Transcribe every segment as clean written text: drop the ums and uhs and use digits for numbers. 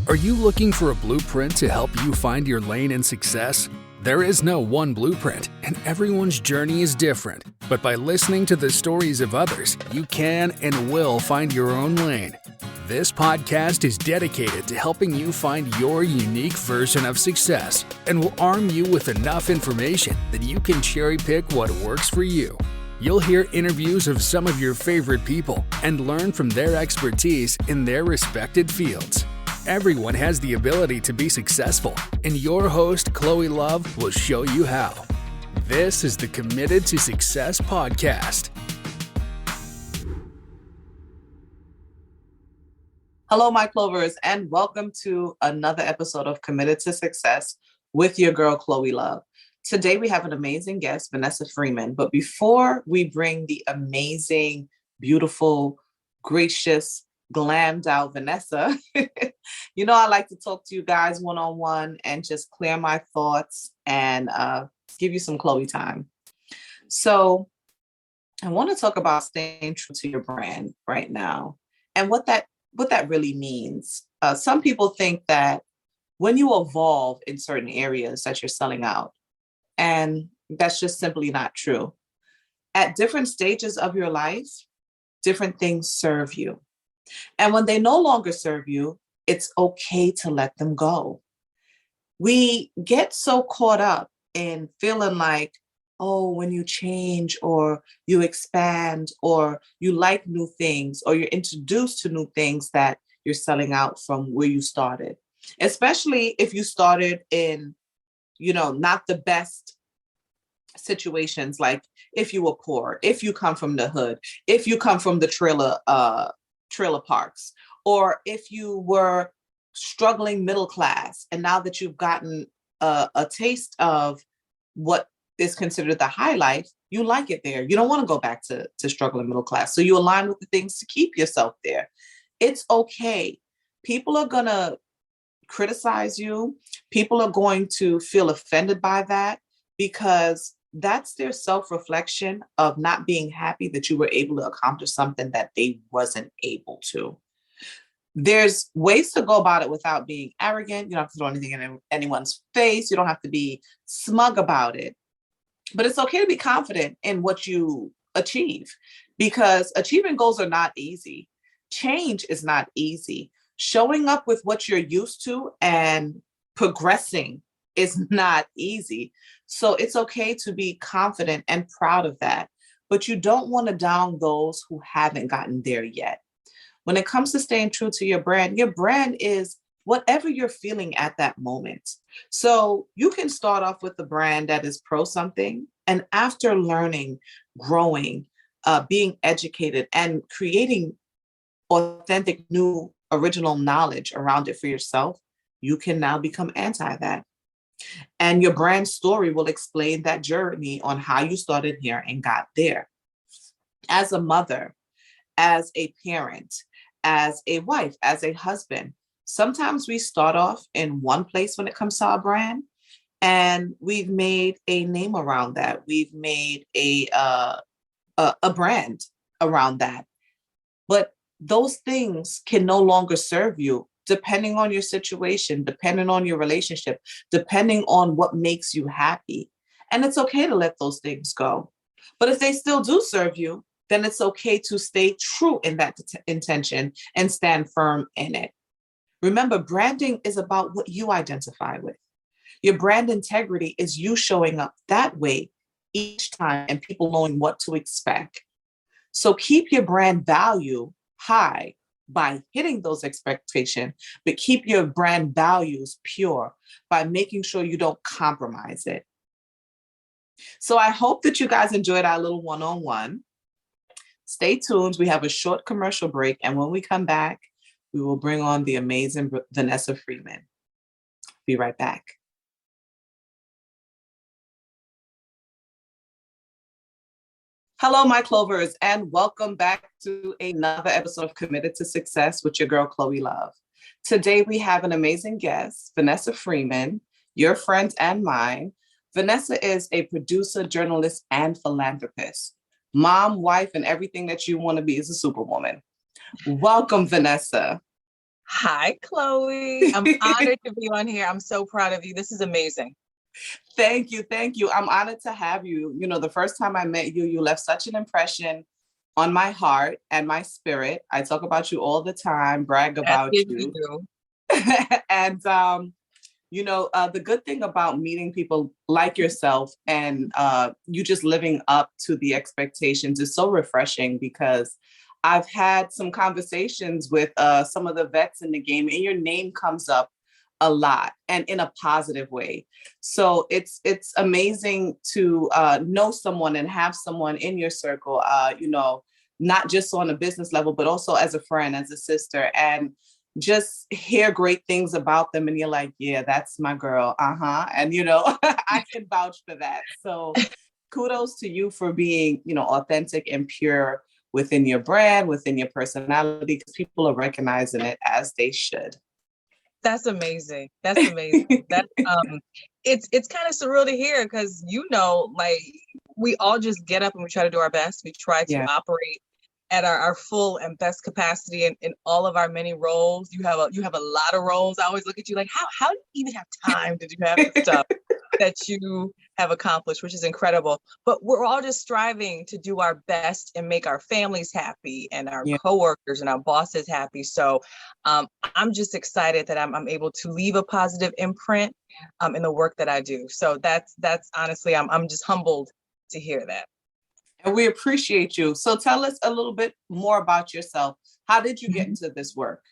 Are you looking for a blueprint to help you find your lane in success? There is no one blueprint, and everyone's journey is different. But by listening to the stories of others, you can and will find your own lane. This podcast is dedicated to helping you find your unique version of success and will arm you with enough information that you can cherry pick what works for you. You'll hear interviews of some of your favorite people and learn from their expertise in their respected fields. Everyone has the ability to be successful, and your host, Cloé Luv, will show you how. This is the Committed to Success podcast. Hello, my Clovers, and welcome to another episode of Committed to Success with your girl, Cloé Luv. Today, we have an amazing guest, Vanessa Freeman. But before we bring the amazing, beautiful, gracious, glammed out Vanessa, you know, I like to talk to you guys one-on-one and just clear my thoughts and give you some Cloé time. So I want to talk about staying true to your brand right now and what that really means. Some people think that when you evolve in certain areas that you're selling out, and that's just simply not true. At different stages of your life, different things serve you. And when they no longer serve you, it's okay to let them go. We get so caught up in feeling like, oh, when you change or you expand or you like new things or you're introduced to new things that you're selling out from where you started, especially if you started in, not the best situations, like if you were poor, if you come from the hood, if you come from the trailer parks, or if you were struggling middle class, and now that you've gotten a taste of what is considered the high life, you like it there. You don't want to go back to struggling middle class. So you align with the things to keep yourself there. It's okay. People are going to criticize you. People are going to feel offended by that because that's their self-reflection of not being happy that you were able to accomplish something that they wasn't able to. There's ways to go about it without being arrogant. You don't have to throw anything in anyone's face. You don't have to be smug about it. But it's okay to be confident in what you achieve, because achieving goals are not easy. Change is not easy. Showing up with what you're used to and progressing is not easy. So it's okay to be confident and proud of that. But you don't want to down those who haven't gotten there yet. When it comes to staying true to your brand is whatever you're feeling at that moment. So you can start off with a brand that is pro something, and after learning, growing, being educated, and creating authentic, new, original knowledge around it for yourself, you can now become anti that. And your brand story will explain that journey on how you started here and got there. As a mother, as a parent, as a wife, as a husband, sometimes we start off in one place when it comes to our brand, and we've made a name around that. We've made a brand around that. But those things can no longer serve you, depending on your situation, depending on your relationship, depending on what makes you happy. And it's okay to let those things go. But if they still do serve you, then it's okay to stay true in that intention and stand firm in it. Remember, branding is about what you identify with. Your brand integrity is you showing up that way each time and people knowing what to expect. So keep your brand value high by hitting those expectations, but keep your brand values pure by making sure you don't compromise it. So I hope that you guys enjoyed our little one-on-one. Stay tuned. We have a short commercial break, and when we come back, we will bring on the amazing Vanessa Freeman. Be right back. Hello, my Clovers, and welcome back to another episode of Committed to Success with your girl, Cloé Luv. Today, we have an amazing guest, Vanessa Freeman, your friend and mine. Vanessa is a producer, journalist, and philanthropist. Mom, wife, and everything that you want to be as a superwoman. Welcome, Vanessa. Hi, Chloe. I'm honored to be on here. I'm so proud of you. This is amazing. Thank you. Thank you. I'm honored to have you. You know, the first time I met you, you left such an impression on my heart and my spirit. I talk about you all the time, brag That's about good to you. do. And, the good thing about meeting people like yourself and you just living up to the expectations is so refreshing because I've had some conversations with some of the vets in the game and your name comes up a lot and in a positive way. So it's amazing to know someone and have someone in your circle, not just on a business level, but also as a friend, as a sister, and just hear great things about them. And you're like, yeah, that's my girl. And, I can vouch for that. So kudos to you for being, authentic and pure within your brand, within your personality, because people are recognizing it as they should. That's amazing. That's amazing. It's kind of surreal to hear because like we all just get up and we try to do our best. We try to operate at our full and best capacity in all of our many roles. You have a lot of roles. I always look at you like, how do you even have time to do half the stuff that you have accomplished, which is incredible. But we're all just striving to do our best and make our families happy and our coworkers and our bosses happy. So I'm just excited that I'm able to leave a positive imprint in the work that I do. So that's honestly, I'm just humbled to hear that. And we appreciate you. So tell us a little bit more about yourself. How did you get into this work?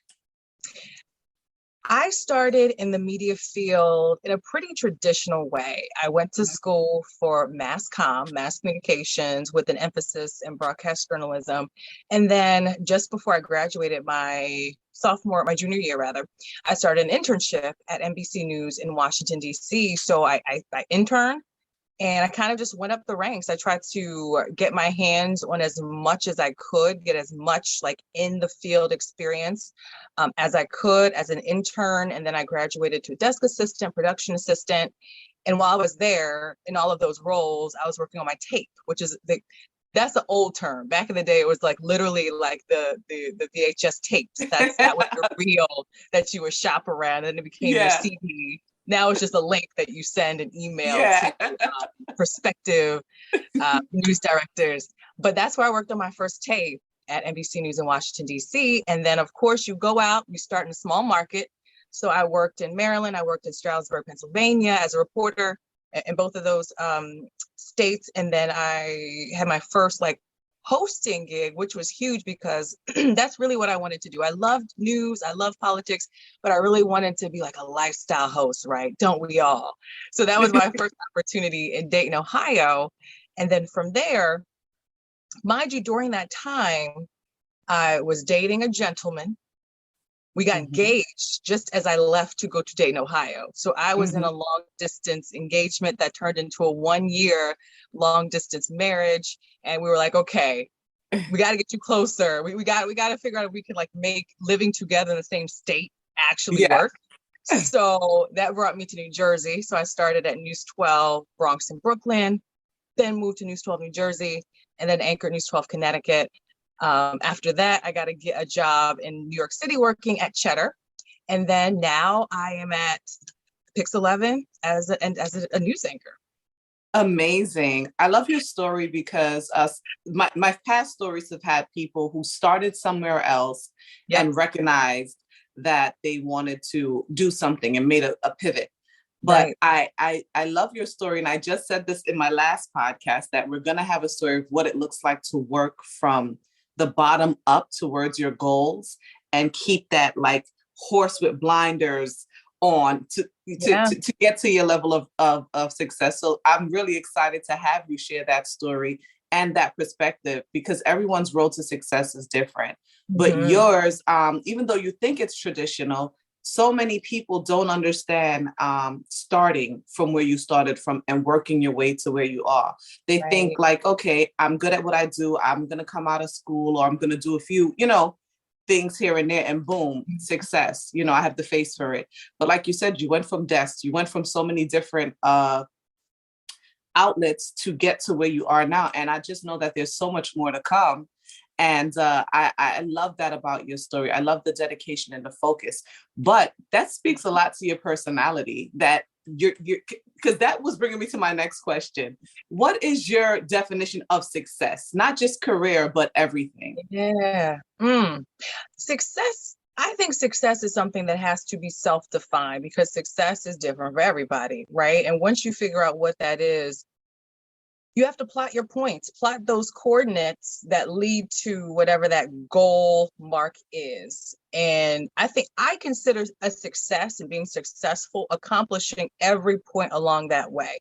I started in the media field in a pretty traditional way. I went to school for mass communications, with an emphasis in broadcast journalism. And then just before I graduated my junior year rather, I started an internship at NBC News in Washington, D.C. So I interned. And I kind of just went up the ranks. I tried to get my hands on as much as I could, get as much like in the field experience as I could as an intern. And then I graduated to a desk assistant, production assistant. And while I was there in all of those roles, I was working on my tape, which is that's an old term. Back in the day, it was like literally like the VHS tapes. That was your reel that you would shop around, and it became your CD. Now it's just a link that you send an email to prospective news directors. But that's where I worked on my first tape at NBC News in Washington, D.C. And then, of course, you go out, you start in a small market. So I worked in Maryland, I worked in Stroudsburg, Pennsylvania as a reporter in both of those states. And then I had my first hosting gig, which was huge because that's really what I wanted to do. I loved news, I love politics, but I really wanted to be like a lifestyle host, right? Don't we all? So that was my first opportunity in Dayton, Ohio. And then from there, mind you, during that time, I was dating a gentleman. We got engaged just as I left to go to Dayton, Ohio. So I was in a long distance engagement that turned into a 1-year long distance marriage. And we were like, okay, we got to get you closer. We got to figure out if we can make living together in the same state actually work. So that brought me to New Jersey. So I started at News 12, Bronx and Brooklyn, then moved to News 12, New Jersey, and then anchored News 12, Connecticut. After that, I got to get a job in New York City working at Cheddar. And then now I am at Pix 11 as a news anchor. Amazing. I love your story because my past stories have had people who started somewhere else and recognized that they wanted to do something and made a pivot. But I love your story. And I just said this in my last podcast that we're going to have a story of what it looks like to work from the bottom up towards your goals and keep that horse with blinders on to get to your level of success. So I'm really excited to have you share that story and that perspective because everyone's road to success is different. But yours, even though you think it's traditional, so many people don't understand starting from where you started from and working your way to where you are. They think okay, I'm good at what I do. I'm going to come out of school or I'm going to do a few, things here and there and boom, success. I have the face for it. But like you said, you went from desks, you went from so many different outlets to get to where you are now. And I just know that there's so much more to come. And I love that about your story. I love the dedication and the focus. But that speaks a lot to your personality, that you're because that was bringing me to my next question. What is your definition of success? Not just career, but everything. Yeah. Success. I think success is something that has to be self-defined, because success is different for everybody, right? And once you figure out what that is, you have to plot your points, plot those coordinates that lead to whatever that goal mark is. And I think I consider a success and being successful accomplishing every point along that way,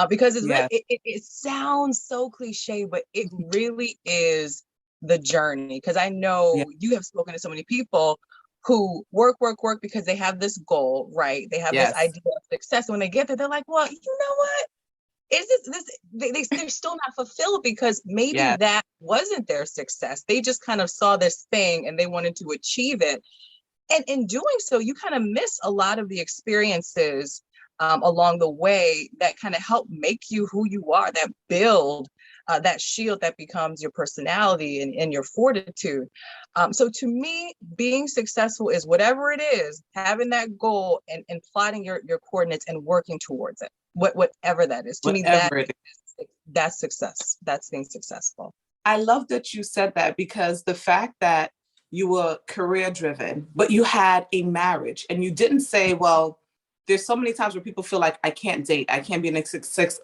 because it's Yes. it sounds so cliche, but it really is the journey. Because I know you have spoken to so many people who work because they have this goal, right? They have this Yes. idea of success. And when they get there, they're like, well, you know what? Is they're still not fulfilled, because maybe that wasn't their success. They just kind of saw this thing and they wanted to achieve it. And in doing so, you kind of miss a lot of the experiences along the way that kind of help make you who you are, that build that shield that becomes your personality and your fortitude. So to me, being successful is whatever it is, having that goal and plotting your coordinates and working towards it. Whatever that is. To me, that's success. That's being successful. I love that you said that, because the fact that you were career driven, but you had a marriage, and you didn't say, well, there's so many times where people feel like I can't date, I can't be in a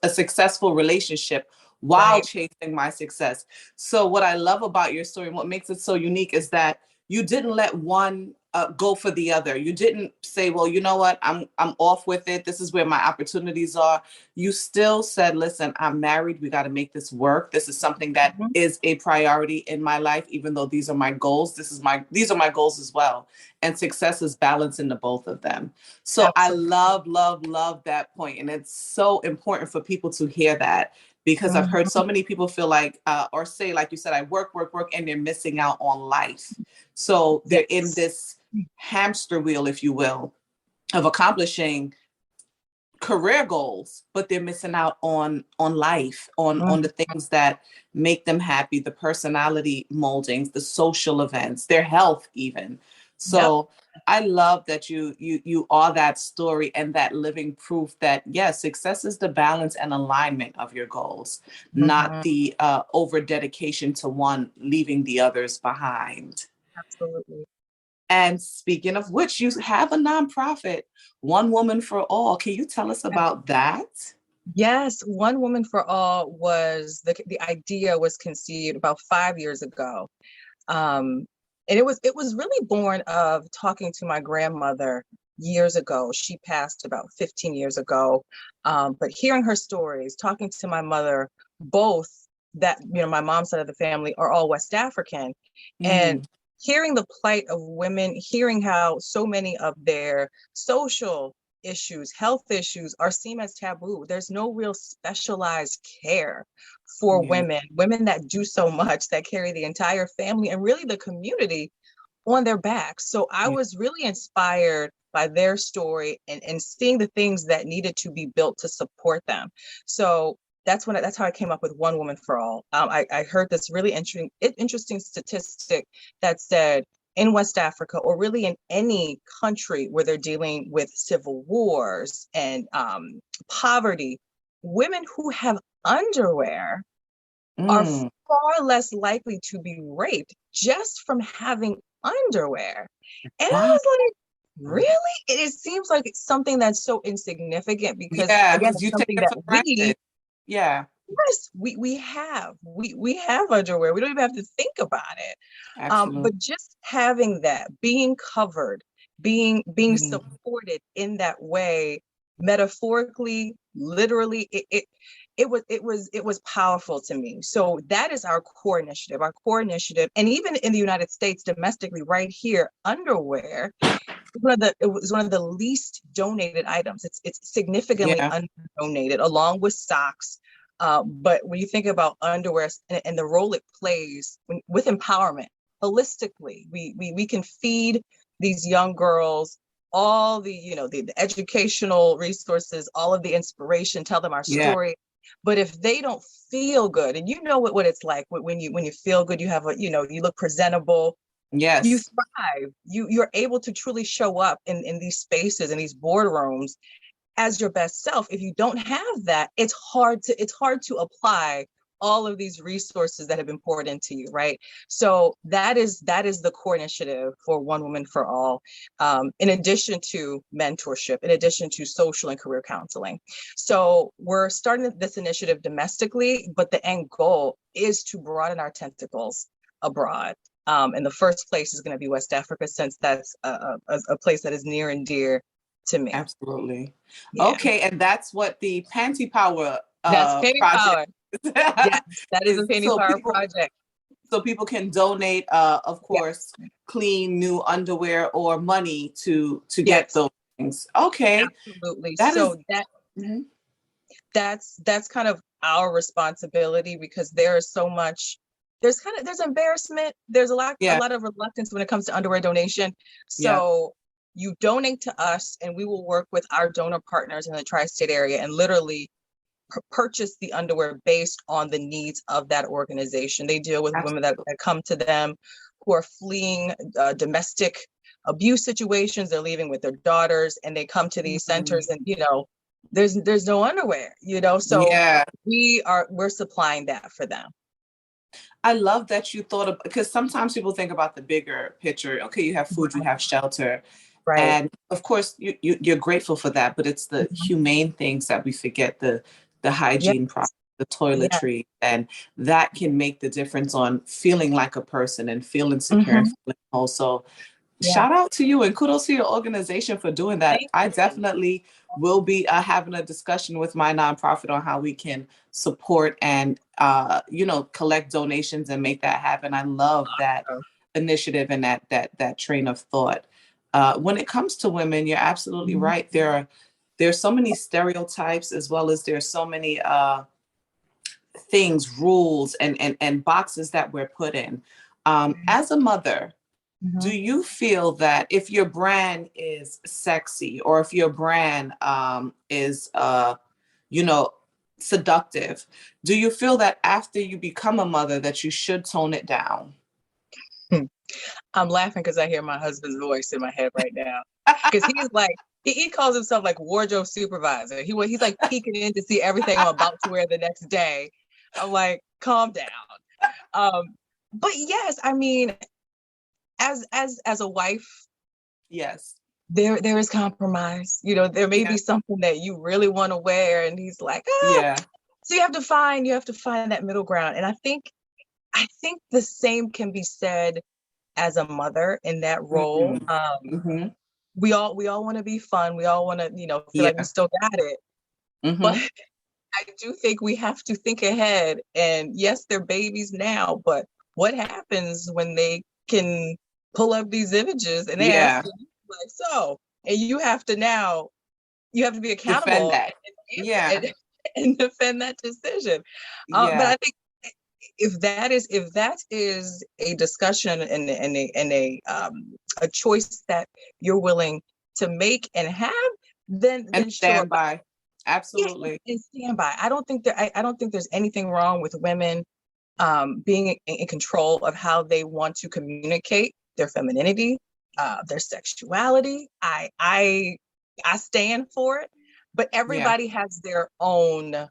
successful relationship while chasing my success. So what I love about your story and what makes it so unique is that you didn't let one go for the other. You didn't say, well, you know what, I'm off with it. This is where my opportunities are. You still said, listen, I'm married. We got to make this work. This is something that is a priority in my life, even though these are my goals. These are my goals as well. And success is balance in the both of them. So absolutely. I love that point. And it's so important for people to hear that, because I've heard so many people feel like, or say, like you said, I work, and they're missing out on life. So they're in this hamster wheel, if you will, of accomplishing career goals, but they're missing out on life, on the things that make them happy, the personality moldings, the social events, their health even. So I love that you are that story and that living proof that yes, success is the balance and alignment of your goals, not the over dedication to one, leaving the others behind. Absolutely. And speaking of which, you have a nonprofit, One Woman for All. Can you tell us about that? Yes, One Woman for All was the idea was conceived about 5 years ago. And it was really born of talking to my grandmother years ago. She passed about 15 years ago. But hearing her stories, talking to my mother, both that, my mom's side of the family are all West African. And hearing the plight of women, hearing how so many of their social issues, health issues are seen as taboo. There's no real specialized care for women that do so much, that carry the entire family and really the community on their backs. So I was really inspired by their story and seeing the things that needed to be built to support them. So that's how I came up with One Woman for All. I heard this really interesting statistic that said in West Africa, or really in any country where they're dealing with civil wars and poverty, women who have underwear are far less likely to be raped just from having underwear. And I was like, really? It seems like it's something that's so insignificant, because again, it's something that yes, we have underwear. We don't even have to think about it. But just having that, being covered, being supported in that way, metaphorically, literally, it was powerful to me. So that is our core initiative. And even in the United States, domestically, right here, underwear it was one of the least donated items. It's significantly underdonated, along with socks. But when you think about underwear and the role it plays with empowerment, holistically, we can feed these young girls all the the educational resources, all of the inspiration, tell them our story, But if they don't feel good, and you know what it's like when you feel good, you have a, you look presentable, you Yes. thrive, you're able to truly show up in these spaces, in these boardrooms as your best self. If you don't have that, it's hard to apply all of these resources that have been poured into you, right? So that is the core initiative for One Woman for All, in addition to mentorship, in addition to social and career counseling. So we're starting this initiative domestically, but the end goal is to broaden our tentacles abroad. And the first place is going to be West Africa, since that's a place that is near and dear to me. Absolutely. Yeah. Okay, and that's what the Panty Power That's Penny project Power. Yes, that is a Penny Power project. So people can donate, of course, clean new underwear or money to get those things. Okay. Absolutely. That's kind of our responsibility, because there is so much, there's embarrassment, there's a lot of reluctance when it comes to underwear donation. So you donate to us and we will work with our donor partners in the tri-state area and literally purchase the underwear based on the needs of that organization. They deal with women that come to them who are fleeing domestic abuse situations. They're leaving with their daughters, and they come to these centers, and there's no underwear, so we're supplying that for them. I love that you thought of, because sometimes people think about the bigger picture. Okay, you have food, you have shelter. Right. And of course you're grateful for that, but it's the humane things that we forget, the hygiene process, the toiletry, and that can make the difference on feeling like a person and feeling secure and feeling whole. So shout out to you and kudos to your organization for doing that. I definitely will be having a discussion with my nonprofit on how we can support and collect donations and make that happen. I love that initiative and that train of thought. When it comes to women, you're absolutely right. There's so many stereotypes, as well as there's so many things, rules, and boxes that we're put in. As a mother, do you feel that if your brand is sexy, or if your brand is seductive, do you feel that after you become a mother that you should tone it down? I'm laughing because I hear my husband's voice in my head right now, because he's like, he calls himself like wardrobe supervisor. He's like peeking in to see everything I'm about to wear the next day. I'm like, calm down. But yes, I mean, as a wife, yes, there is compromise. There may be something that you really want to wear, and he's like, so you have to find that middle ground. And I think the same can be said as a mother in that role. We all want to be fun. We all want to, feel like we still got it. But I do think we have to think ahead. And yes, they're babies now, but what happens when they can pull up these images and they ask you, like, so, and you have to be accountable and defend that decision. But I think if that is a discussion and a choice that you're willing to make and have, then stand by. Absolutely. And stand by. I don't think there's anything wrong with women being in control of how they want to communicate their femininity, their sexuality. I stand for it, but everybody has their own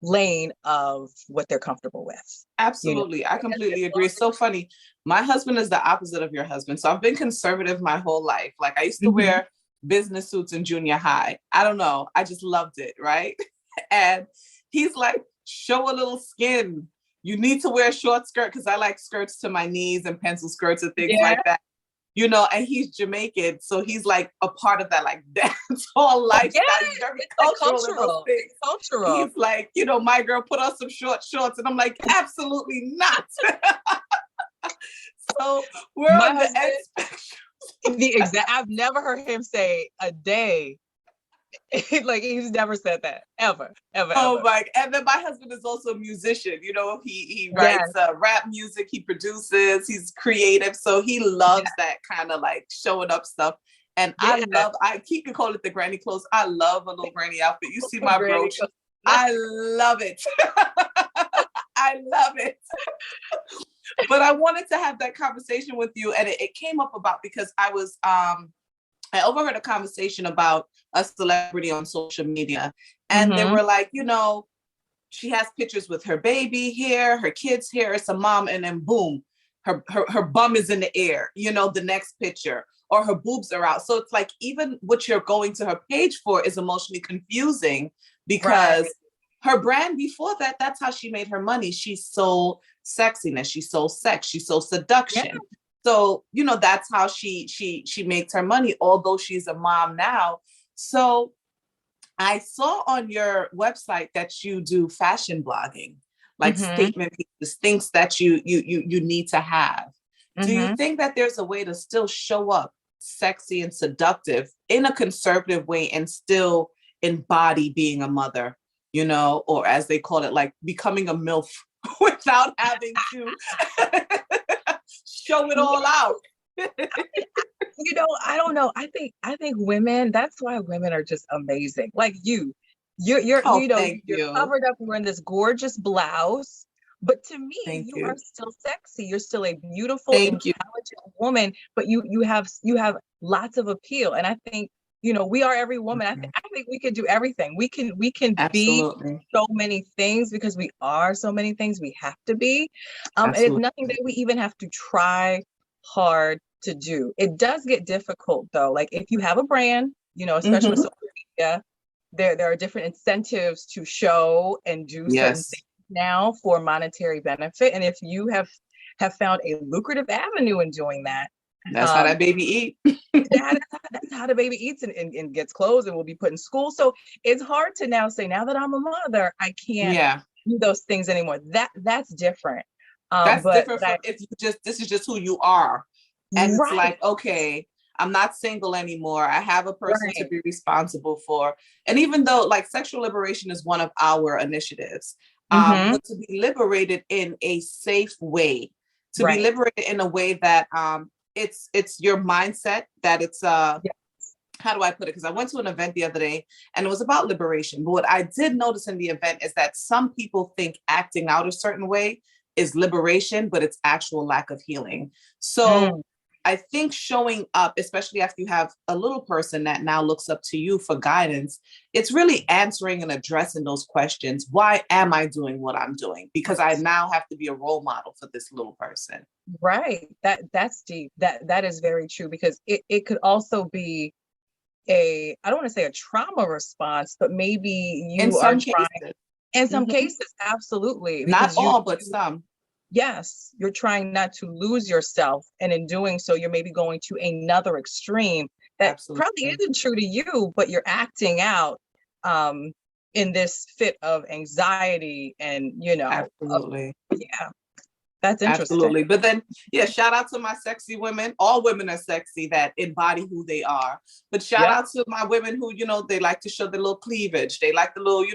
lane of what they're comfortable with. Absolutely. I completely agree. It's so funny. My husband is the opposite of your husband. So I've been conservative my whole life. Like, I used to wear business suits in junior high. I don't know. I just loved it. Right. And he's like, show a little skin. You need to wear a short skirt, because I like skirts to my knees and pencil skirts and things like that. And he's Jamaican, so he's like a part of that like dance hall lifestyle. He's very cultural. He's like, my girl, put on some short shorts, and I'm like, absolutely not. So we're on the end spectrum. I've never heard him say a day. Like, he's never said that ever. Oh my! And then my husband is also a musician. He writes rap music. He produces. He's creative, so he loves that kind of like showing up stuff. And I keep calling it the granny clothes. I love a little granny outfit. You see my brooch. I love it. I love it. But I wanted to have that conversation with you, and it came up about because I was I overheard a conversation about a celebrity on social media, and they were like, she has pictures with her baby here, her kids here, it's a mom, and then boom, her bum is in the air, the next picture, or her boobs are out. So it's like, even what you're going to her page for is emotionally confusing, because her brand before that, that's how she made her money. She sold sexiness, she sold sex, she sold seduction. Yeah. So, that's how she makes her money, although she's a mom now. So I saw on your website that you do fashion blogging, like statement pieces, things that you need to have. Do you think that there's a way to still show up sexy and seductive in a conservative way and still embody being a mother, or as they call it, like becoming a MILF without having to show it all out? I don't know. I think women, that's why women are just amazing. Like you're covered up wearing this gorgeous blouse, but to me, you are still sexy. You're still a beautiful, intelligent woman, but you have lots of appeal. And I think, we are every woman. I think we can do everything. We can be so many things because we are so many things we have to be. And it's nothing that we even have to try hard to do. It does get difficult though. Like if you have a brand, especially with social media, there are different incentives to show and do certain things now for monetary benefit. And if you have found a lucrative avenue in doing that, that's how that baby eat. That's how the baby eats and gets clothes and will be put in school. So it's hard to now say, now that I'm a mother, I can't do those things anymore. That's different. That's different from if this is just who you are. And it's like, okay, I'm not single anymore. I have a person to be responsible for. And even though like sexual liberation is one of our initiatives, but to be liberated in a safe way, to be liberated in a way that it's your mindset, that it's how do I put it? Because I went to an event the other day and it was about liberation. But what I did notice in the event is that some people think acting out a certain way is liberation, but it's actual lack of healing. So I think showing up, especially after you have a little person that now looks up to you for guidance, it's really answering and addressing those questions. Why am I doing what I'm doing? Because I now have to be a role model for this little person. Right. That's deep. That is very true, because it could also be I don't want to say a trauma response, but maybe you are trying. In some cases, absolutely. Not all, but some. Yes, you're trying not to lose yourself. And in doing so, you're maybe going to another extreme that probably isn't true to you, but you're acting out in this fit of anxiety and, Absolutely. That's interesting. Absolutely. But then, shout out to my sexy women. All women are sexy that embody who they are. But shout out to my women who, they like to show their little cleavage. They like the little,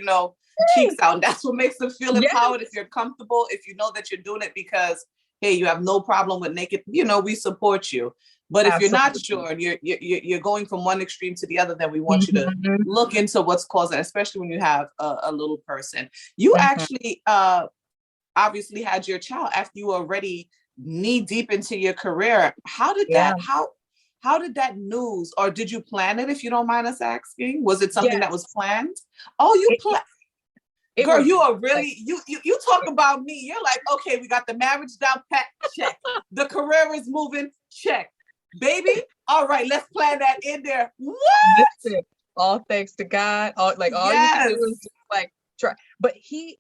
cheeks out. And that's what makes them feel empowered. If you're comfortable, if you know that you're doing it because, hey, you have no problem with naked, we support you. But if you're not sure and you're going from one extreme to the other, then we want you to look into what's causing, especially when you have a little person. You actually obviously had your child after you were already knee deep into your career. How did that, how did that news, or did you plan it, if you don't mind us asking? Was it something that was planned? Oh, you planned. Girl, you are really, you talk about me. You're like, okay, we got the marriage down pat, check. The career is moving, check. Baby, all right, let's plan that in there. What? Listen, all thanks to God. All you can do is just like try. But he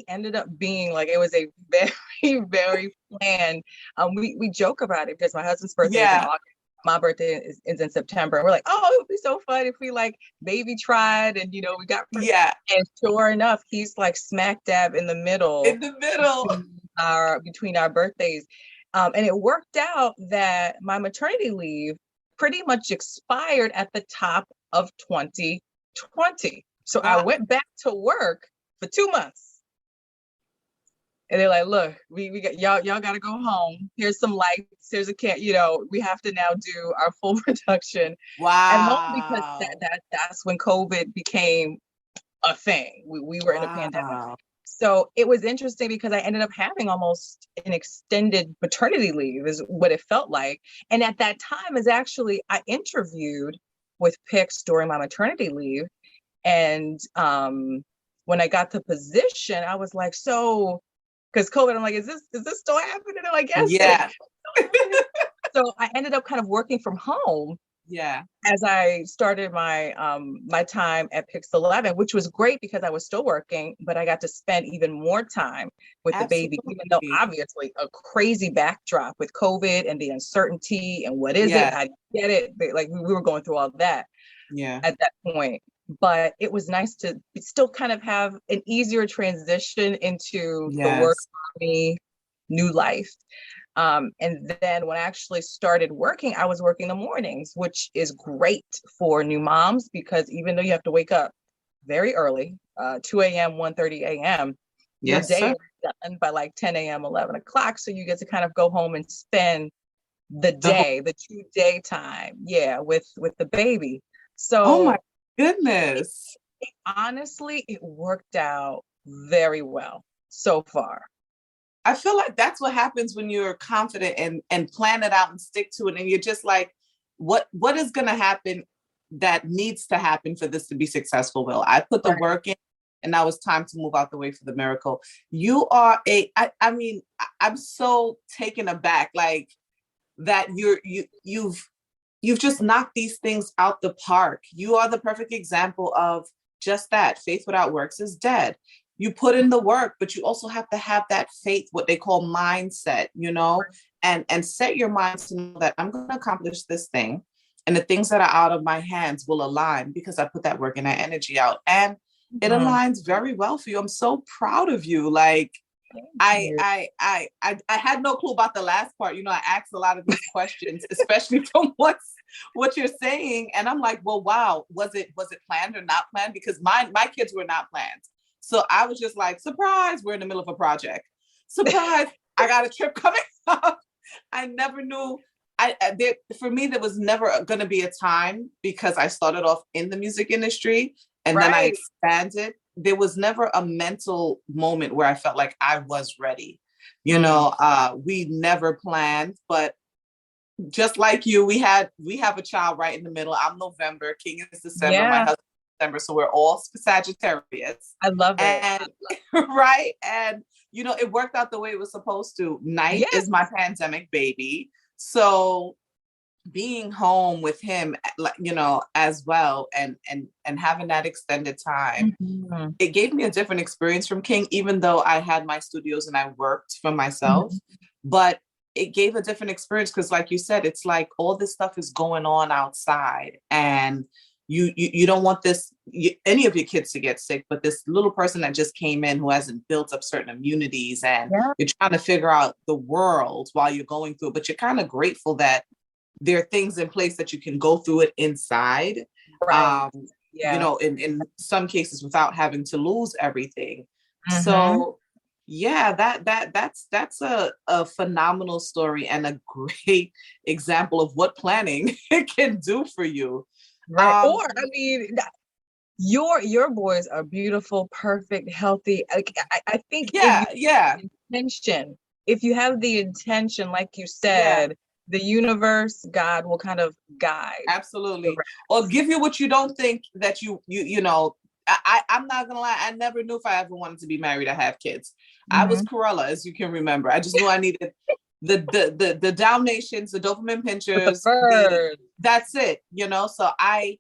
ended up being like, it was a very, very planned. We joke about it because my husband's birthday is in August. My birthday is in September. And we're like, oh, it would be so fun if we like baby tried and, we got. And sure enough, he's like smack dab in the middle. Between our birthdays. And it worked out that my maternity leave pretty much expired at the top of 2020. So I went back to work for 2 months. And they're like, look, we got y'all got to go home. Here's some lights. Here's a we have to now do our full production. Wow. And because that's when COVID became a thing. We were in a pandemic. Wow. So it was interesting because I ended up having almost an extended maternity leave is what it felt like. And at that time is actually, I interviewed with Pix during my maternity leave. And when I got the position, I was like, so, because COVID, I'm like, is this still happening? And I guess Yeah. so I ended up kind of working from home. Yeah. As I started my my time at Pix 11, which was great because I was still working, but I got to spend even more time with the baby, even though obviously a crazy backdrop with COVID and the uncertainty and what is it? I get it. Like we were going through all that at that point. But it was nice to still kind of have an easier transition into the work for me, new life. And then when I actually started working, I was working the mornings, which is great for new moms because even though you have to wake up very early, 2 a.m., 1:30 a.m., your day is done by like 10 a.m., 11 o'clock. So you get to kind of go home and spend the day, the true daytime, with the baby. So oh my goodness. Honestly, it worked out very well so far. I feel like that's what happens when you're confident and plan it out and stick to it. And you're just like, what is going to happen that needs to happen for this to be successful? Will I put the work in and now it's time to move out the way for the miracle. You are I mean, I'm so taken aback, like that you've just knocked these things out the park. You are the perfect example of just that. Faith without works is dead. You put in the work, but you also have to have that faith, what they call mindset, and set your mind to know that I'm going to accomplish this thing. And the things that are out of my hands will align because I put that work and that energy out. And it aligns very well for you. I'm so proud of you. Like, I had no clue about the last part. I asked a lot of these questions, especially from what you're saying. And I'm like, well, wow, was it planned or not planned? Because my kids were not planned. So I was just like, surprise, we're in the middle of a project. Surprise, I got a trip coming up. I never knew. For me, there was never going to be a time because I started off in the music industry and then I expanded. There was never a mental moment where I felt like I was ready. We never planned, but just like you, we have a child right in the middle. I'm November, King is December, my husband December, so we're all Sagittarius. I love it. Right? And, it worked out the way it was supposed to. Night is my pandemic baby. So being home with him, as well, and having that extended time, it gave me a different experience from King, even though I had my studios and I worked for myself. But it gave a different experience because, like you said, it's like all this stuff is going on outside and you don't want any of your kids to get sick, but this little person that just came in who hasn't built up certain immunities and you're trying to figure out the world while you're going through it, but you're kind of grateful that there are things in place that you can go through it inside, in some cases without having to lose everything. So that's a phenomenal story and a great example of what planning can do for you. Or I mean, your boys are beautiful, perfect, healthy. Like I think if you have the intention, like you said, the universe, God will kind of guide. Absolutely. Or give you what you don't think that I'm not gonna lie, I never knew if I ever wanted to be married or have kids. I was Corella, as you can remember. I just knew I needed the Dalmatians, the Doberman Pinschers. That's it, So I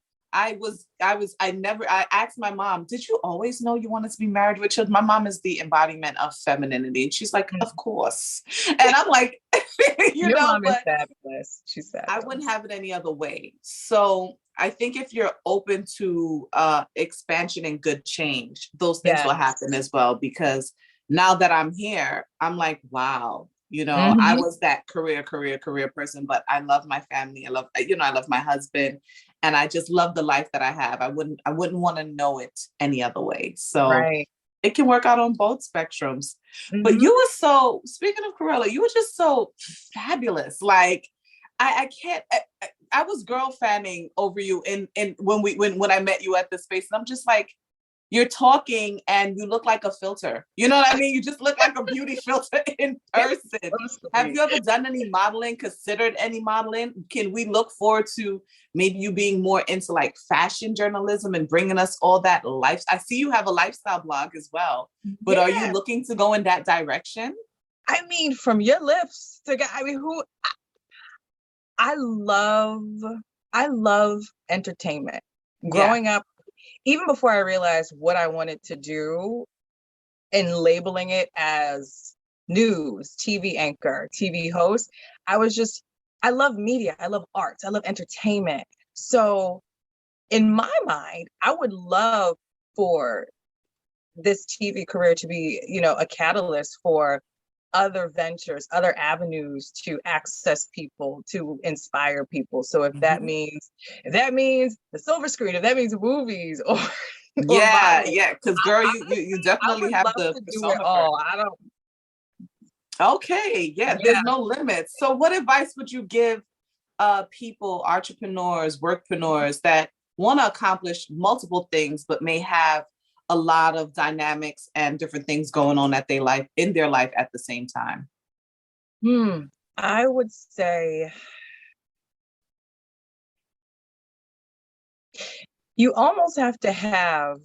asked my mom, did you always know you wanted to be married with children? My mom is the embodiment of femininity. And she's like, of course. And I'm like, Your mom is fabulous. She's fabulous. I wouldn't have it any other way. So I think if you're open to expansion and good change, those things will happen as well. Because now that I'm here, I'm like, wow, I was that career person, but I love my family. I love my husband, and I just love the life that I have. I wouldn't want to know it any other way. So it can work out on both spectrums. But you were so, speaking of Corella, you were just so fabulous. Like I can't, I was girl fanning over you when I met you at the space. And I'm just like, you're talking and you look like a filter. You know what I mean? You just look like a beauty filter in person. Have you ever done any modeling, considered any modeling? Can we look forward to maybe you being more into like fashion journalism and bringing us all that life? I see you have a lifestyle blog as well, but are you looking to go in that direction? I mean, from your lips to God, I mean, I love entertainment. Growing up, even before I realized what I wanted to do and labeling it as news, TV anchor, TV host, I love media, I love arts, I love entertainment. So in my mind, I would love for this TV career to be, a catalyst for other ventures, other avenues to access people, to inspire people. So if that means the silver screen, if that means movies or because girl, you definitely have the to do it all. Okay, there's no limits. So what advice would you give people, entrepreneurs, workpreneurs that want to accomplish multiple things but may have a lot of dynamics and different things going on in their life at the same time? I would say you almost have to have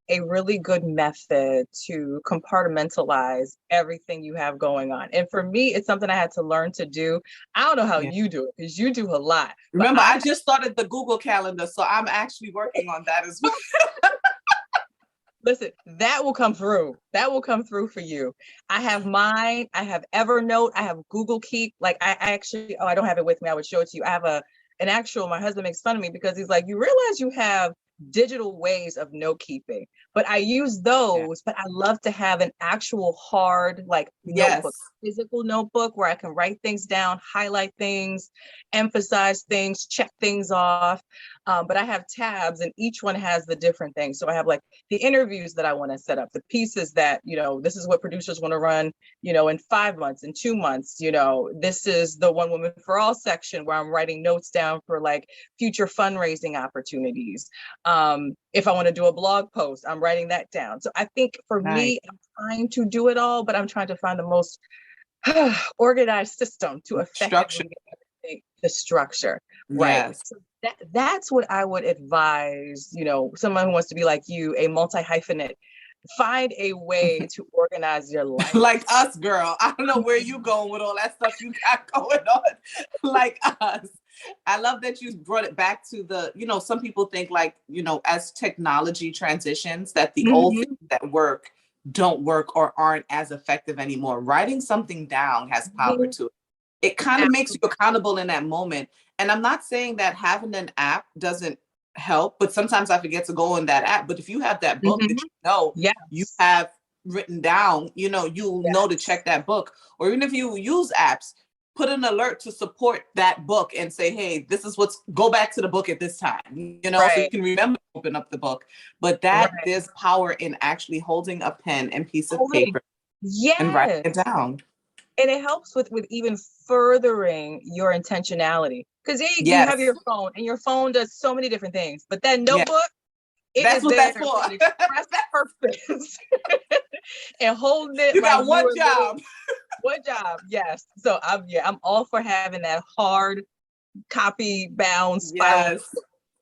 a really good method to compartmentalize everything you have going on. And for me, it's something I had to learn to do. I don't know how you do it, because you do a lot. Remember, I just started the Google Calendar, so I'm actually working on that as well. Listen, that will come through. That will come through for you. I have mine. I have Evernote. I have Google Keep. Like I actually, I don't have it with me. I would show it to you. I have my husband makes fun of me because he's like, you realize you have digital ways of note keeping, but I use those, but I love to have an actual hard, notebook, physical notebook where I can write things down, highlight things, emphasize things, check things off. But I have tabs and each one has the different things. So I have the interviews that I want to set up, the pieces that, this is what producers want to run, in 5 months, in 2 months, this is the One Woman for All section where I'm writing notes down for future fundraising opportunities. If I want to do a blog post, I'm writing that down. So I think for me, I'm trying to do it all, but I'm trying to find the most organized system to effectively get the structure. Right. So that's what I would advise, someone who wants to be like you, a multi-hyphenate. Find a way to organize your life. Like us, girl. I don't know where you going with all that stuff you got going on. Like us. I love that you brought it back to some people think as technology transitions, that the old things that don't work or aren't as effective anymore. Writing something down has power to it. It kind of makes you accountable in that moment. And I'm not saying that having an app doesn't help, but sometimes I forget to go in that app. But if you have that book that you have written down, you'll know to check that book. Or even if you use apps, put an alert to support that book and say, hey, this is go back to the book at this time, so you can remember to open up the book. But there's power in actually holding a pen and piece of paper and writing it down. And it helps with even furthering your intentionality. Because you have your phone, and your phone does so many different things. But that notebook, that's what that's for. Express purpose. And holding it. You got one job. One job, yes. So I'm all for having that hard copy bound spiral.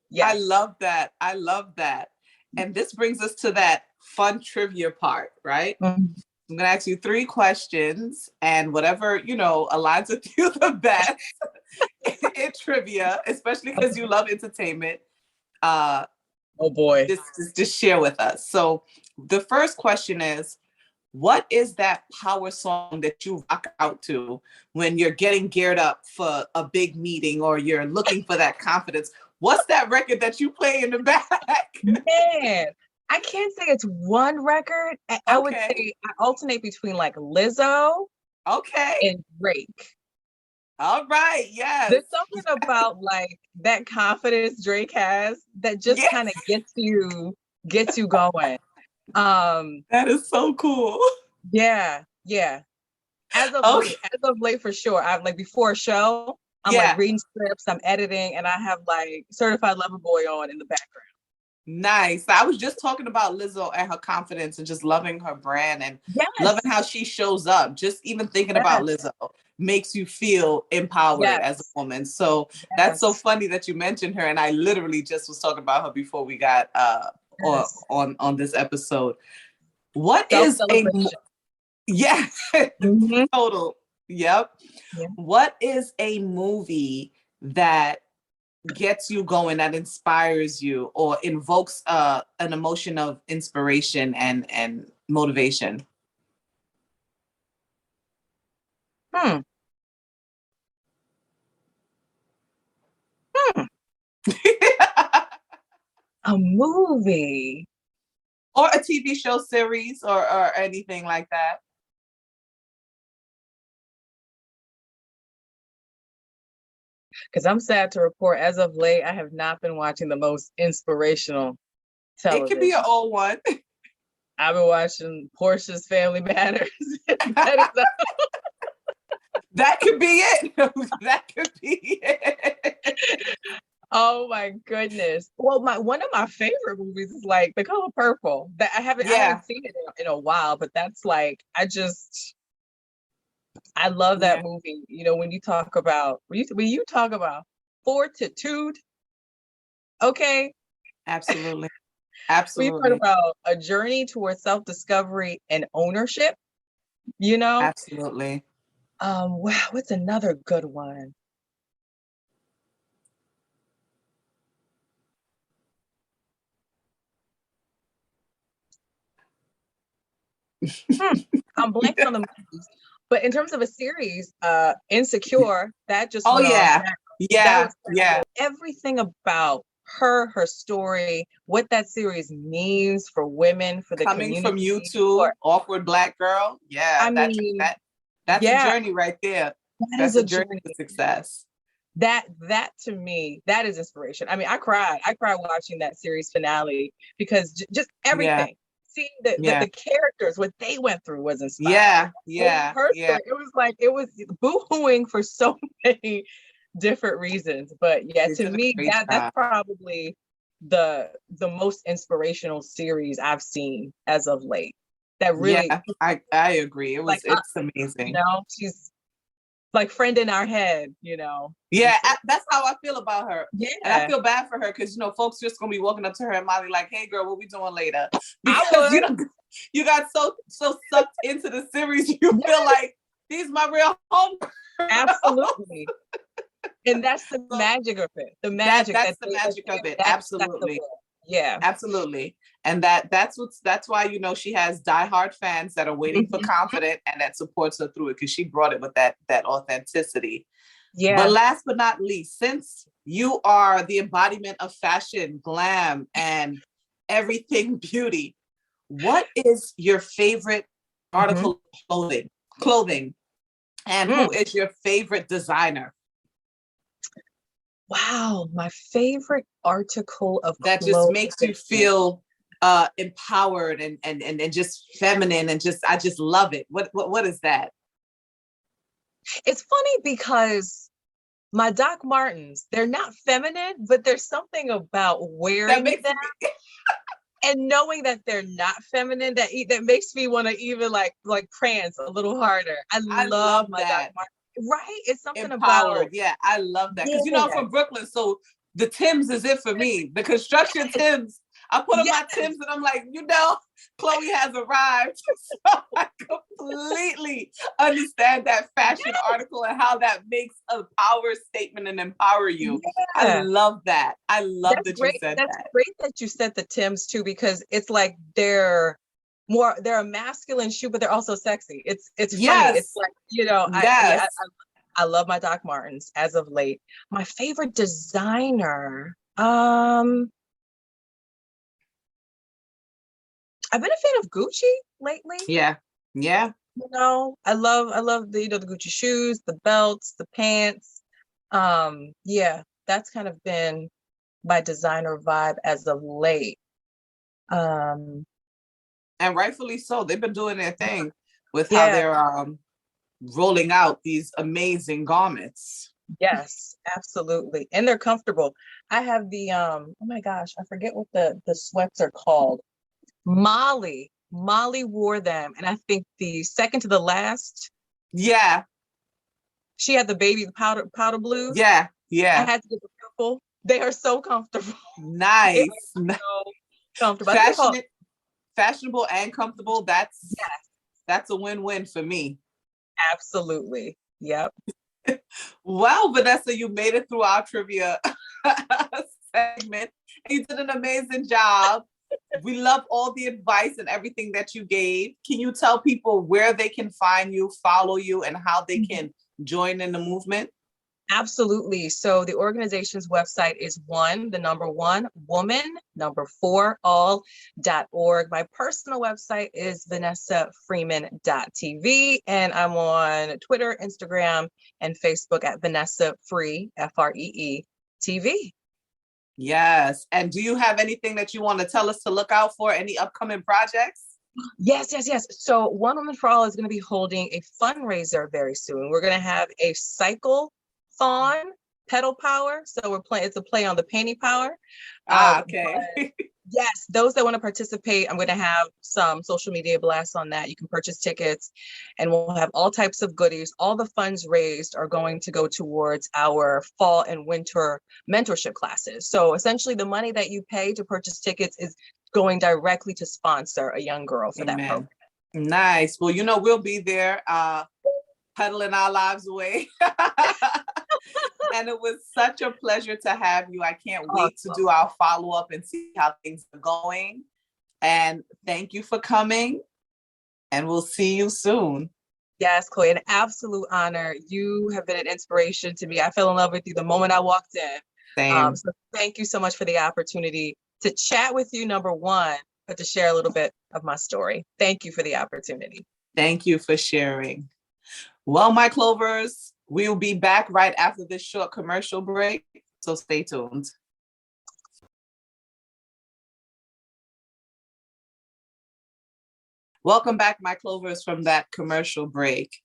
Yes. I love that. And this brings us to that fun trivia part, right? I'm going to ask you 3 questions, and whatever, aligns with you the best in trivia, especially because you love entertainment. Oh boy. Just share with us. So the first question is, what is that power song that you rock out to when you're getting geared up for a big meeting or you're looking for that confidence? What's that record that you play in the back? Man, I can't say it's one record. I would say I alternate between Lizzo and Drake. All right, yes. There's something about that confidence Drake has that just kind of gets you going. That is so cool. Yeah. As of late for sure. I've before a show, I'm reading scripts, I'm editing, and I have Certified Lover Boy on in the background. Nice. I was just talking about Lizzo and her confidence and just loving her brand and loving Yes. how she shows up. Just even thinking about Yes. Lizzo makes you feel empowered as a Yes. woman. So that's so Yes. funny that you mentioned her. And I literally just was talking about her before we got Yes. on this episode. What is a Self-celebration. yeah, Mhm. total. Yep. Yeah. What is a movie that gets you going, that inspires you or invokes an emotion of inspiration and motivation? Hmm. Hmm. A movie. Or a TV show series or anything like that. Because I'm sad to report, as of late, I have not been watching the most inspirational It could be an television. old one. I've been watching Portia's Family Matters. That is That could be it. That could be it. oh my goodness. Well, one of my favorite movies is like The Color Purple. That I haven't Yeah. seen it in a while, but that's like I love that Yeah. movie. You know, when you talk about fortitude, okay. Absolutely. When you talk Absolutely. about a journey towards self-discovery and ownership, you know. Absolutely. Wow, what's another good one? Hmm, I'm blanking on the movies. But in terms of a series, Insecure, that just Oh went on. yeah. That Yeah. was Yeah. everything about her story, what that series means for women, for the Coming from you community, too, for awkward Black girl. Yeah, I mean, that's a yeah, journey right there. that is That's a a journey to journey. success. That to me, that is inspiration. I mean, I cried. I cried watching that series finale because just Yeah. everything. Seeing Yeah. the characters, what they went through was inspiring. Yeah. And Yeah. her Yeah. story, it was boo-hooing for so many different reasons. But yeah, They to did a me, great that's job. probably the most inspirational series I've seen as of late. That really, Yeah, I agree. like, It's you amazing. know, she's like friend in our head, you know. And Yeah, so that's how I feel about her. And I yeah, feel bad for her because folks just gonna be walking up to her and Molly like, "Hey, girl, what we doing later?" I Because would. you got so sucked into the series, you feel Yes, like these my real home. absolutely. And that's the So magic of it. The magic that's that the magic of it. that's the Absolutely. book. Yeah. Absolutely. And that's why she has diehard fans that are waiting for Mhm. confident and that supports her through it because she brought it with that authenticity. But Yeah. last but not least, since you are the embodiment of fashion, glam, and everything beauty, what is your favorite Mhm. article of clothing? And Mm. who is your favorite designer Wow, my favorite article of that just clothing. makes you feel empowered and just feminine and just I just love it. What is that? It's funny because my Doc Martens, they're not feminine, but there's something about That wearing makes them me and knowing that they're not feminine that makes me want to even like prance a little harder. I I love love my Doc that. Martens. Right? It's something Empowered. about Yeah, I love that. Because I'm yeah. from Brooklyn, so the Timbs is it for me. The construction Timbs. I put on Yes. my Timbs and I'm like, Chloe has arrived. So I completely understand that fashion article and how that makes a power statement and empower you. I Yeah. love that. I love That's that you great. said That's that. great that you said the Tims too, because it's like they're a masculine shoe, but they're also sexy. It's funny. It's Yes. like, you know, Yes. I love my Doc Martens as of late. My favorite designer. I've been a fan of Gucci lately. Yeah. Yeah. You know, I love the the Gucci shoes, the belts, the pants. Yeah, that's kind of been my designer vibe as of late. Um, And rightfully so. They've been doing their thing with how yeah, they're rolling out these amazing garments. yes, absolutely. And they're comfortable. I have the oh my gosh, I forget what the sweats are called. Molly wore them, and I think the second to the last, Yeah. she had the baby powder blues. Yeah. I Yeah. had to get the purple. They are so comfortable. They are Nice. so comfortable. I think they're called, Fashionable and comfortable. yes, That's a win-win for me. absolutely. Yep. Well, Vanessa, you made it through our trivia segment. You did an amazing job. We love all the advice and everything that you gave. Can you tell people where they can find you, follow you, and how they can join in the movement? Absolutely. So the organization's website is the number one, woman, number four, all.org. My personal website is vanessafreeman.tv, and I'm on Twitter, Instagram, and Facebook at Vanessa Free, Free TV. Yes. And do you have anything that you want to tell us to look out for? Any upcoming projects? Yes. So One Woman for All is going to be holding a fundraiser very soon. We're going to have a cycle pedal power. So it's a play on the penny power. Okay. Yes, those that want to participate, I'm going to have some social media blasts on that. You can purchase tickets, and we'll have all types of goodies. All the funds raised are going to go towards our fall and winter mentorship classes. So essentially the money that you pay to purchase tickets is going directly to sponsor a young girl for that program. Nice. Well, we'll be there pedaling our lives away. And it was such a pleasure to have you. I can't wait to do our follow-up and see how things are going. And thank you for coming. And we'll see you soon. Yes, Cloé, an absolute honor. You have been an inspiration to me. I fell in love with you the moment I walked in. Same. So thank you so much for the opportunity to chat with you, number one, but to share a little bit of my story. Thank you for the opportunity. Thank you for sharing. Well, my Clovers, we'll be back right after this short commercial break, so stay tuned. Welcome back, my Clovers, from that commercial break.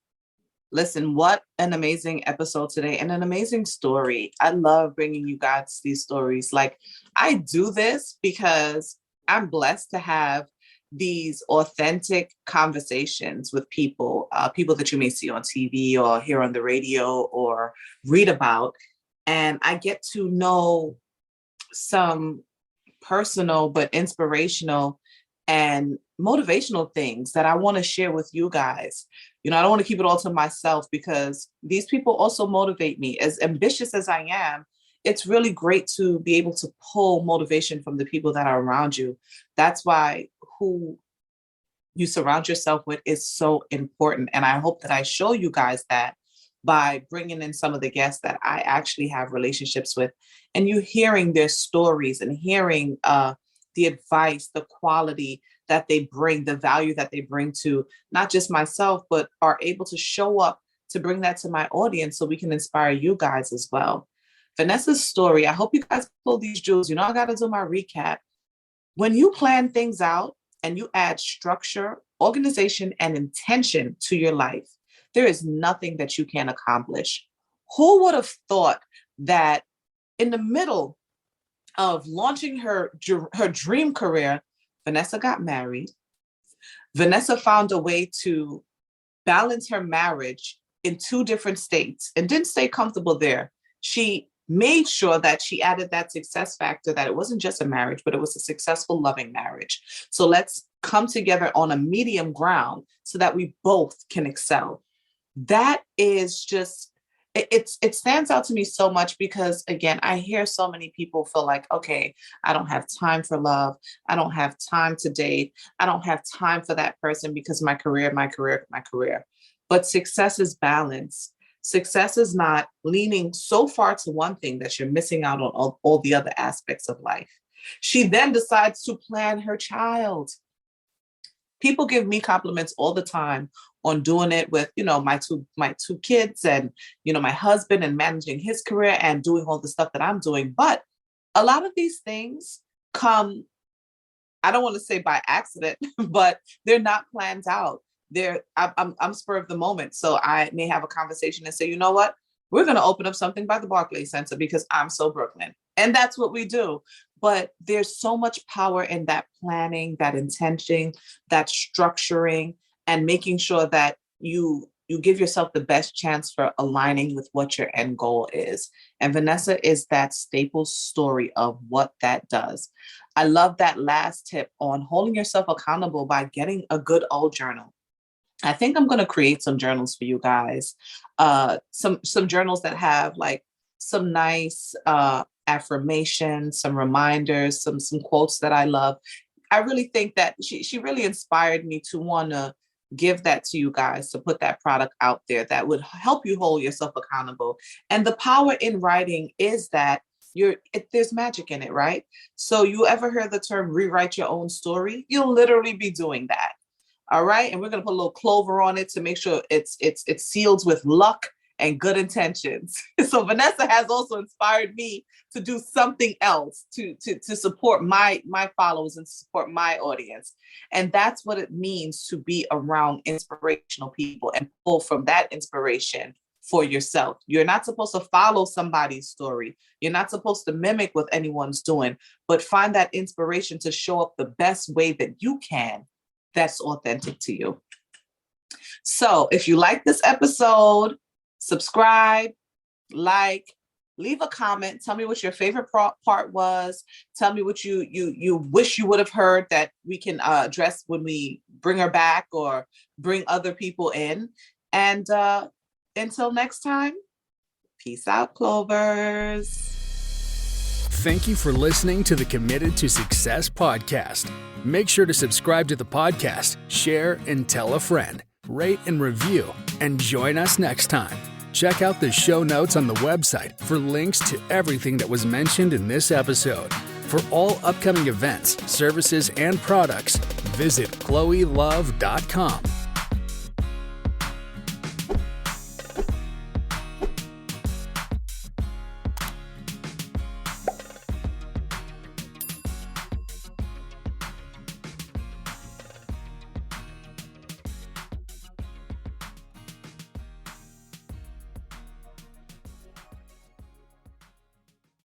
Listen, what an amazing episode today and an amazing story. I love bringing you guys these stories. Like, I do this because I'm blessed to have these authentic conversations with people that you may see on TV or hear on the radio or read about. And I get to know some personal but inspirational and motivational things that I want to share with you guys. I don't want to keep it all to myself because these people also motivate me. As ambitious as I am, it's really great to be able to pull motivation from the people that are around you. That's why who you surround yourself with is so important. And I hope that I show you guys that by bringing in some of the guests that I actually have relationships with, and you hearing their stories and hearing the advice, the quality that they bring, the value that they bring to not just myself, but are able to show up to bring that to my audience so we can inspire you guys as well. Vanessa's story, I hope you guys pull these jewels. I got to do my recap. When you plan things out and you add structure, organization, and intention to your life, there is nothing that you can't accomplish. Who would have thought that in the middle of launching her dream career, Vanessa got married. Vanessa found a way to balance her marriage in 2 different states and didn't stay comfortable there. She made sure that she added that success factor, that it wasn't just a marriage, but it was a successful, loving marriage. So let's come together on a medium ground so that we both can excel. That is just, it stands out to me so much because, again, I hear so many people feel like, okay, I don't have time for love. I don't have time to date. I don't have time for that person because my career. But success is balance. Success is not leaning so far to one thing that you're missing out on all the other aspects of life. She then decides to plan her child. People give me compliments all the time on doing it with, my two kids and, my husband and managing his career and doing all the stuff that I'm doing. But a lot of these things come, I don't want to say by accident, but they're not planned out. I'm spur of the moment. So I may have a conversation and say, you know what? We're going to open up something by the Barclays Center because I'm so Brooklyn. And that's what we do. But there's so much power in that planning, that intention, that structuring, and making sure that you give yourself the best chance for aligning with what your end goal is. And Vanessa is that staple story of what that does. I love that last tip on holding yourself accountable by getting a good old journal. I think I'm going to create some journals for you guys. Some journals that have like some nice affirmations, some reminders, some quotes that I love. I really think that she really inspired me to want to give that to you guys, to put that product out there that would help you hold yourself accountable. And the power in writing is that there's magic in it, right? So you ever heard the term rewrite your own story? You'll literally be doing that. All right. And we're going to put a little clover on it to make sure it's sealed with luck and good intentions. So Vanessa has also inspired me to do something else to support my followers and support my audience. And that's what it means to be around inspirational people and pull from that inspiration for yourself. You're not supposed to follow somebody's story. You're not supposed to mimic what anyone's doing, but find that inspiration to show up the best way that you can that's authentic to you. So if you like this episode, subscribe, like, leave a comment. Tell me what your favorite part was. Tell me what you wish you would have heard that we can address when we bring her back or bring other people in. And until next time, peace out, Clovers. Thank you for listening to the Committed to Success podcast. Make sure to subscribe to the podcast, share, and tell a friend. Rate and review, and join us next time. Check out the show notes on the website for links to everything that was mentioned in this episode. For all upcoming events, services, and products, visit cloeluv.com.